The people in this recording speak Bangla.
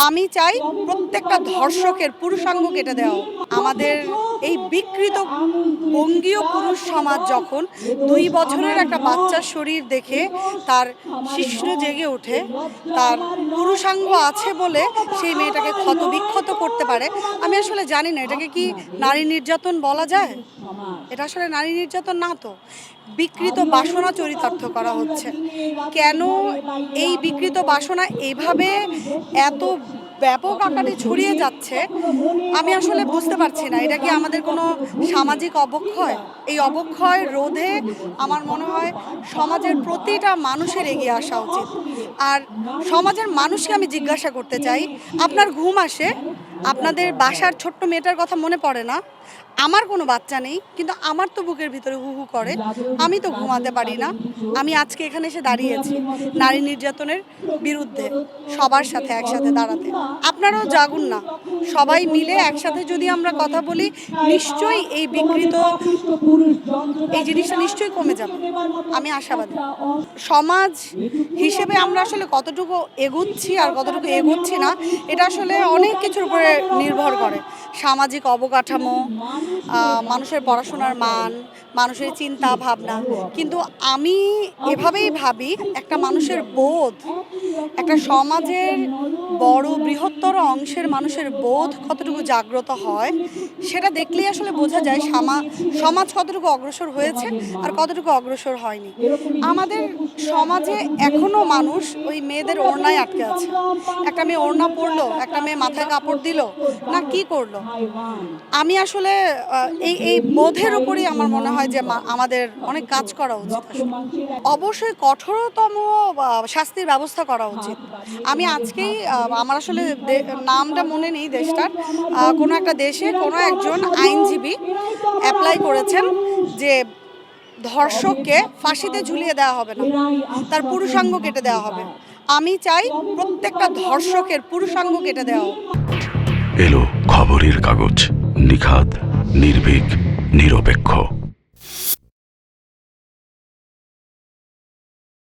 আমি চাই প্রত্যেকটা ধর্ষকের পুরুষাঙ্গ কেটে দেওয়া। আমাদের এই বিকৃত বঙ্গীয় পুরুষ সমাজ যখন 2 বছরের একটা বাচ্চার শরীর দেখে তার শিশ্ন জেগে ওঠে, তার পুরুষাঙ্গ আছে বলে সেই মেয়েটাকে ক্ষতবিক্ষত করতে পারে, আমি আসলে জানি না এটাকে কি নারী নির্যাতন বলা যায়। এটা আসলে নারী নির্যাতন না, তো বিকৃত বাসনা চরিতার্থ করা হচ্ছে। কেন এই বিকৃত বাসনা এইভাবে এত ব্যাপক আকারে ছড়িয়ে যাচ্ছে আমি আসলে বুঝতে পারছি না। এটা কি আমাদের কোনো সামাজিক অবক্ষয়? এই অবক্ষয় রোধে আমার মনে হয় সমাজের প্রতিটা মানুষের এগিয়ে আসা উচিত। আর সমাজের মানুষকে আমি জিজ্ঞাসা করতে চাই, আপনার ঘুম আসে? আপনাদের বাসার ছোট্ট মেয়েটার কথা মনে পড়ে না? আমার কোনো বাচ্চা নেই, কিন্তু আমার তো বুকের ভিতরে হু হু করে, আমি তো ঘুমাতে পারি না। আমি আজকে এখানে এসে দাঁড়িয়েছি নারী নির্যাতনের বিরুদ্ধে, সবার সাথে একসাথে দাঁড়াতে। আপনারাও জাগুন না, সবাই মিলে একসাথে যদি আমরা কথা বলি, নিশ্চয়ই এই বিকৃত এই জিনিসটা নিশ্চয়ই কমে যাবে, আমি আশাবাদী। সমাজ হিসেবে আমরা আসলে কতটুকু এগুচ্ছি আর কতটুকু এগোচ্ছি না, এটা আসলে অনেক কিছুর উপরে নির্ভর করে। সামাজিক অবকাঠামো, মানুষের পড়াশোনার মান, মানুষের চিন্তা ভাবনা। কিন্তু আমি এভাবেই ভাবি, একটা মানুষের বোধ, একটা সমাজের বড় বৃহত্তর অংশের মানুষের বোধ কতটুকু জাগ্রত হয় সেটা দেখলেই আসলে বোঝা যায় সমাজ কতটুকু অগ্রসর হয়েছে আর কতটুকু অগ্রসর হয়নি। আমাদের সমাজে এখনো মানুষ ওই মেয়েদের ওড়নায় আটকে আছে। একটা মেয়ে ওড়না পরলো, একটা মেয়ে মাথায় কাপড় দিল, না কি করলো। আমি আসলে এই বোধের উপরই আমার মনে হয় যে আমাদের অনেক কাজ করা উচিত। অবশ্যই কঠোরতম শাস্তির ব্যবস্থা করা উচিত। আমি আজকেই আমার আসলে নামটা মনে নেই দেশটার, কোনো একটা দেশে কোনো একজন আইনজীবী অ্যাপ্লাই করেছেন যে ধর্ষককে ফাঁসিতে ঝুলিয়ে দেওয়া হবে না, তার পুরুষাঙ্গ কেটে দেওয়া হবে। আমি চাই প্রত্যেকটা ধর্ষকের পুরুষাঙ্গ কেটে দেওয়া। এলো খবরের কাগজ, নিখাত, নির্ভীক, নিরপেক্ষ।